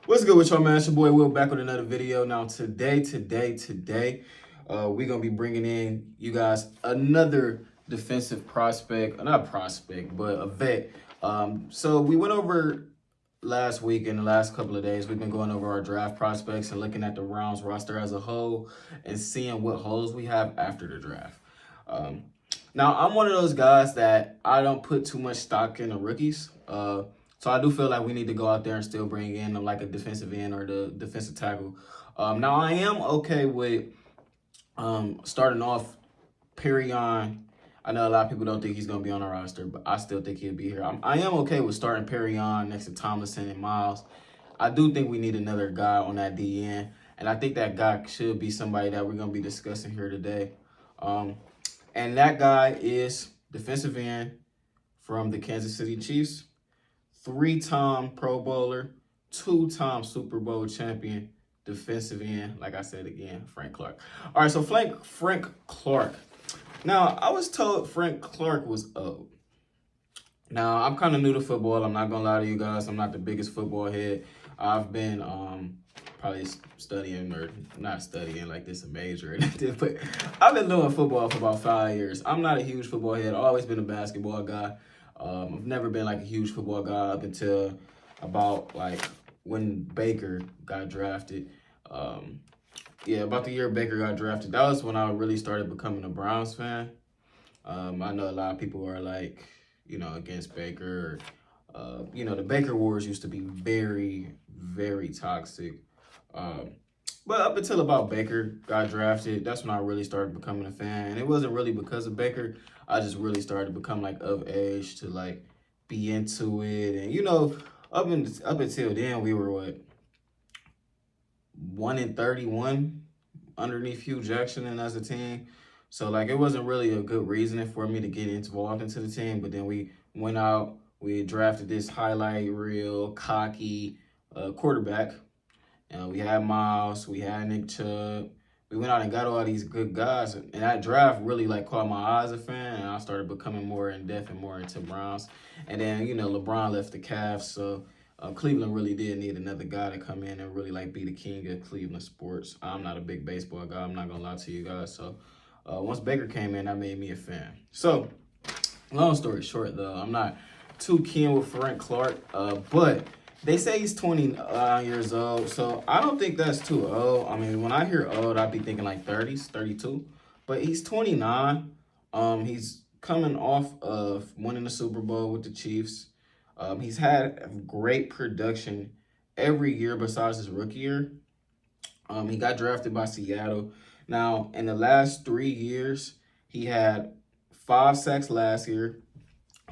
What's good with y'all, man? It's your boy Will back with another video. Now today, we're gonna be bringing in you guys another defensive prospect, not prospect, but a vet. So we went over last week and the last couple of days. We've been going over our draft prospects and looking at the Browns roster as a whole and seeing what holes we have after the draft. Now I'm one of those guys that I don't put too much stock in the rookies. So I do feel like we need to go out there and still bring in like a defensive end or the defensive tackle. Now I am okay with starting off Perrion. I know a lot of people don't think he's going to be on our roster, but I still think he'll be here. I am okay with starting Perrion next to Tomlinson and Miles. I do think we need another guy on that DN, and I think that guy should be somebody that we're going to be discussing here today. And that guy is defensive end from the Kansas City Chiefs. 3-time Pro Bowler, 2-time Super Bowl champion, defensive end, like I said again, Frank Clark. All right, so Frank Clark. Now, I was told Frank Clark was old. Now, I'm kind of new to football. I'm not going to lie to you guys. I'm not the biggest football head. I've been probably studying, or not studying like this a major or anything, but I've been doing football for about 5 years. I'm not a huge football head. I've always been a basketball guy. I've never been like a huge football guy up until about like when Baker got drafted. About the year Baker got drafted, that was when I really started becoming a Browns fan. I know a lot of people are like, against Baker. The Baker Wars used to be very, very toxic. But up until about Baker got drafted, that's when I really started becoming a fan. And it wasn't really because of Baker. I just really started to become like of age to like be into it. And up until then, we were 1-31 underneath Hugh Jackson and as a team. So like it wasn't really a good reasoning for me to get involved into the team. But then we went out, we drafted this highlight reel, cocky quarterback. We had Miles, we had Nick Chubb. We went out and got all these good guys, and that draft really like caught my eye as a fan, and I started becoming more in depth and more into Browns. And then LeBron left the Cavs, so Cleveland really did need another guy to come in and really like be the king of Cleveland sports. I'm not a big baseball guy. I'm not gonna lie to you guys. So once Baker came in, that made me a fan. So long story short, though, I'm not too keen with Frank Clark, but they say he's 20 years old, so I don't think that's too old. I mean, when I hear old, I'd be thinking like 30s, 32. But he's 29. He's coming off of winning the Super Bowl with the Chiefs. He's had great production every year besides his rookie year. He got drafted by Seattle. Now, in the last 3 years, he had 5 sacks last year,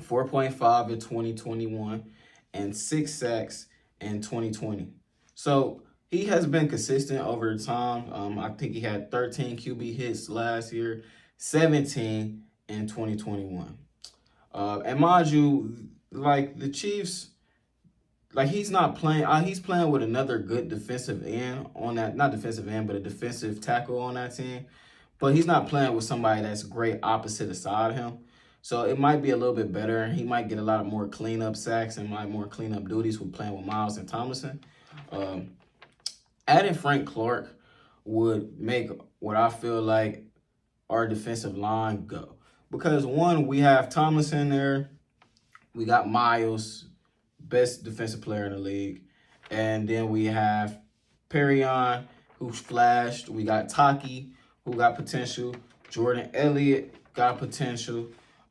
4.5 in 2021. And 6 sacks in 2020. So he has been consistent over the time. I think he had 13 QB hits last year, 17 in 2021. And mind you, like the Chiefs, like he's not playing. He's playing with another good defensive end on that, not defensive end, but a defensive tackle on that team. But he's not playing with somebody that's great opposite aside of him. So it might be a little bit better. He might get a lot of more cleanup sacks and more cleanup duties with playing with Miles and Tomlinson. Adding Frank Clark would make what I feel like our defensive line go. Because one, we have Tomlinson there. We got Miles, best defensive player in the league. And then we have Perrion, who's flashed. We got Taki, who got potential. Jordan Elliott got potential.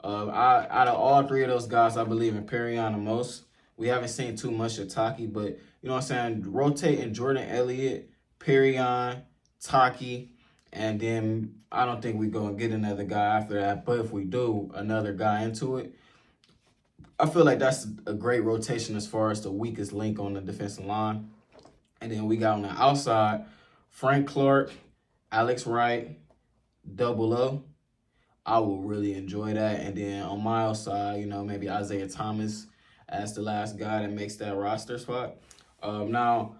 Out of all three of those guys, I believe in Perrion the most. We haven't seen too much of Taki, but you know what I'm saying? Rotating Jordan Elliott, Perrion, Taki, and then I don't think we're going to get another guy after that. But if we do, another guy into it, I feel like that's a great rotation as far as the weakest link on the defensive line. And then we got on the outside, Frank Clark, Alex Wright, Double O. I will really enjoy that. And then on my side, maybe Isaiah Thomas as the last guy that makes that roster spot. Now,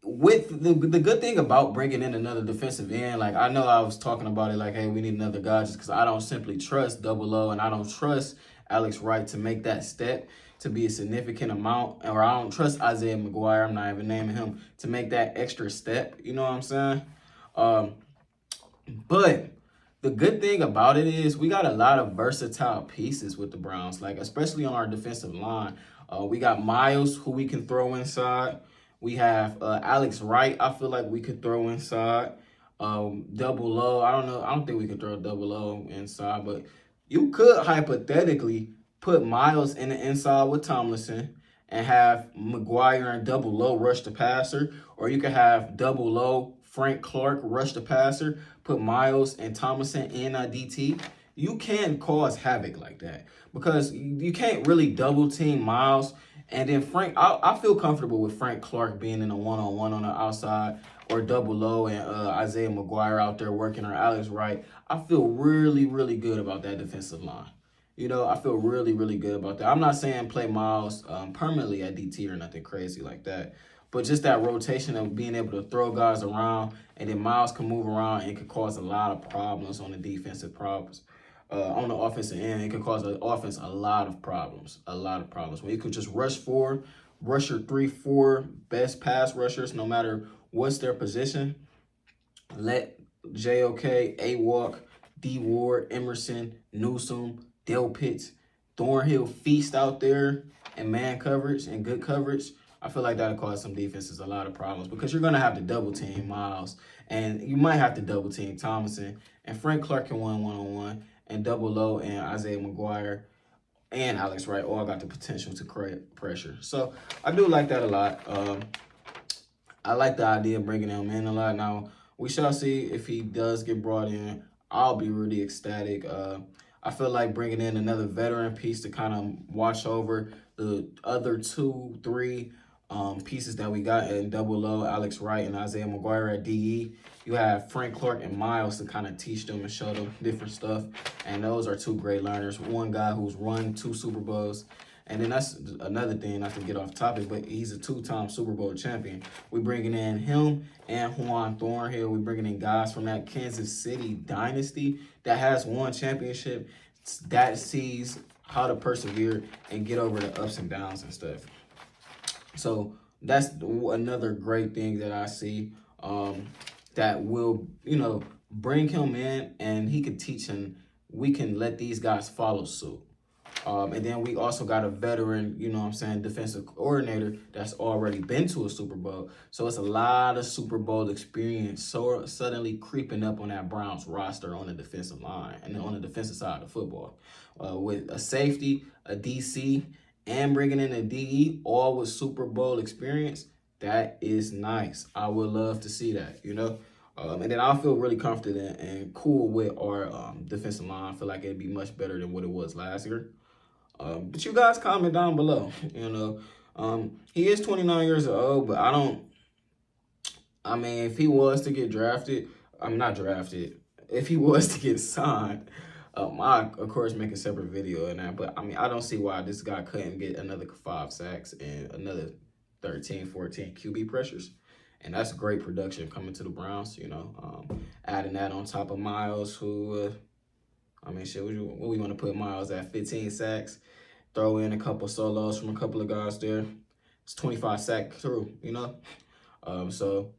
with the good thing about bringing in another defensive end, like I know I was talking about it like, hey, we need another guy just because I don't simply trust Double O and I don't trust Alex Wright to make that step to be a significant amount, or I don't trust Isaiah McGuire, I'm not even naming him, to make that extra step. You know what I'm saying? But the good thing about it is we got a lot of versatile pieces with the Browns, like especially on our defensive line. We got Miles, who we can throw inside. We have Alex Wright, I feel like we could throw inside. Double low, I don't know. I don't think we could throw double low inside, but you could hypothetically put Miles in the inside with Tomlinson and have McGuire and double low rush the passer, or you could have double low Frank Clark rush the passer, put Miles and Tomlinson in a DT. You can cause havoc like that because you can't really double team Miles. And then I feel comfortable with Frank Clark being in a one-on-one on the outside, or double low and Isaiah McGuire out there working, or Alex Wright. I feel really, really good about that defensive line. You know, I feel really, really good about that. I'm not saying play Miles permanently at DT or nothing crazy like that, but just that rotation of being able to throw guys around, and then Miles can move around and it could cause a lot of problems on the defensive problems. On the offensive end, it could cause the offense a lot of problems. When you could just rush your 3-4 best pass rushers, no matter what's their position. Let JOK, A-Walk, D Ward, Emerson, Newsome, Del Pitts, Thornhill feast out there and man coverage and good coverage. I feel like that'll cause some defenses a lot of problems because you're going to have to double team Miles, and you might have to double team Thomason, and Frank Clark can win one-on-one, and double low and Isaiah McGuire and Alex Wright all got the potential to create pressure. So I do like that a lot. I like the idea of bringing him in a lot. Now, we shall see if he does get brought in. I'll be really ecstatic. I feel like bringing in another veteran piece to kind of watch over the other 2-3 pieces that we got in double low, Alex Wright and Isaiah McGuire at DE. You have Frank Clark and Miles to kind of teach them and show them different stuff. And those are two great learners. One guy who's won 2 Super Bowls. And then that's another thing, not to get off topic, but he's a 2-time Super Bowl champion. We're bringing in him and Juan Thornhill. We're bringing in guys from that Kansas City dynasty that has won championship, that sees how to persevere and get over the ups and downs and stuff. So that's another great thing that I see that will, bring him in and he could teach him. We can let these guys follow suit. And then we also got a veteran, defensive coordinator that's already been to a Super Bowl. So it's a lot of Super Bowl experience so suddenly creeping up on that Browns roster on the defensive line and on the defensive side of football. With a safety, a DC, and bringing in a DE, all with Super Bowl experience, that is nice. I would love to see that, And then I feel really confident and cool with our defensive line. I feel like it'd be much better than what it was last year. But you guys comment down below, he is 29 years old, but if he was to get drafted, if he was to get signed, I, of course, make a separate video on that, but I don't see why this guy couldn't get another 5 sacks and another 13, 14 QB pressures. And that's great production coming to the Browns, adding that on top of Miles, who, what we want to put Miles at? 15 sacks, throw in a couple solos from a couple of guys there. It's 25 sack through, So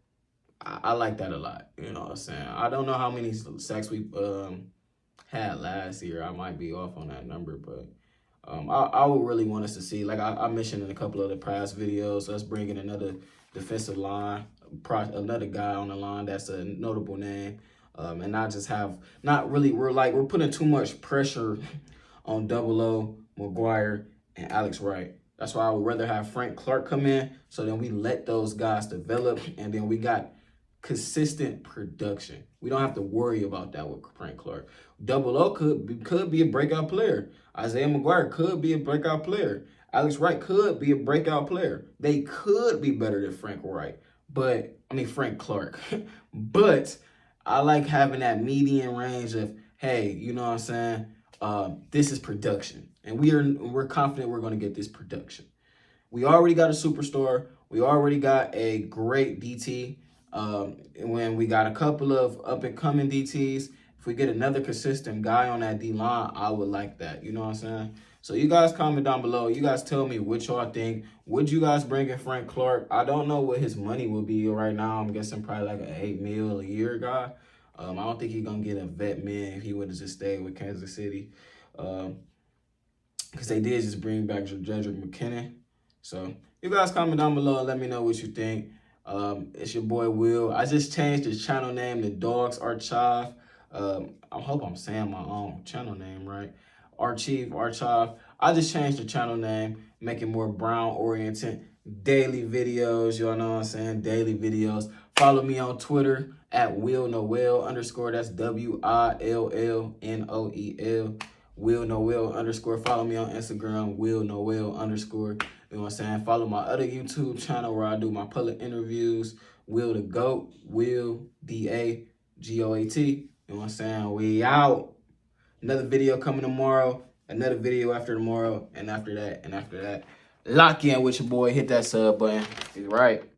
I like that a lot, you know what I'm saying? I don't know how many sacks we had last year. I might be off on that number, but I would really want us to see, like I mentioned in a couple of the past videos, us bringing another defensive line, another guy on the line that's a notable name, and we're putting too much pressure on double O, McGuire, and Alex Wright. That's why I would rather have Frank Clark come in, so then we let those guys develop, and then we got consistent production. We don't have to worry about that with Frank Clark. Double O could be a breakout player. Isaiah McGuire could be a breakout player. Alex Wright could be a breakout player. They could be better than Frank Clark. But I like having that median range of, hey, you know what I'm saying? This is production. And we're confident we're going to get this production. We already got a superstar. We already got a great DT. When we got a couple of up-and-coming DTs, if we get another consistent guy on that D-line, I would like that. You know what I'm saying? So you guys comment down below. You guys tell me what y'all think. Would you guys bring in Frank Clark? I don't know what his money will be right now. I'm guessing probably like an $8 million a year guy. I don't think he's going to get a vet man if he would have just stayed with Kansas City. Because they did just bring back Jedrick McKinnon. So you guys comment down below and let me know what you think. It's your boy Will. I just changed his channel name to Dogs Archive. I hope I'm saying my own channel name right. Archive. I just changed the channel name, make it more Brown oriented. Daily videos, y'all know what I'm saying? Daily videos. Follow me on Twitter at WillNoel_. That's WILLNOEL. Will Noel _. Follow me on Instagram, Will Noel _. You know what I'm saying? Follow my other YouTube channel where I do my public interviews. Will the GOAT. Will DAGOAT. You know what I'm saying? We out. Another video coming tomorrow. Another video after tomorrow. And after that. Lock in with your boy. Hit that sub button. He's right.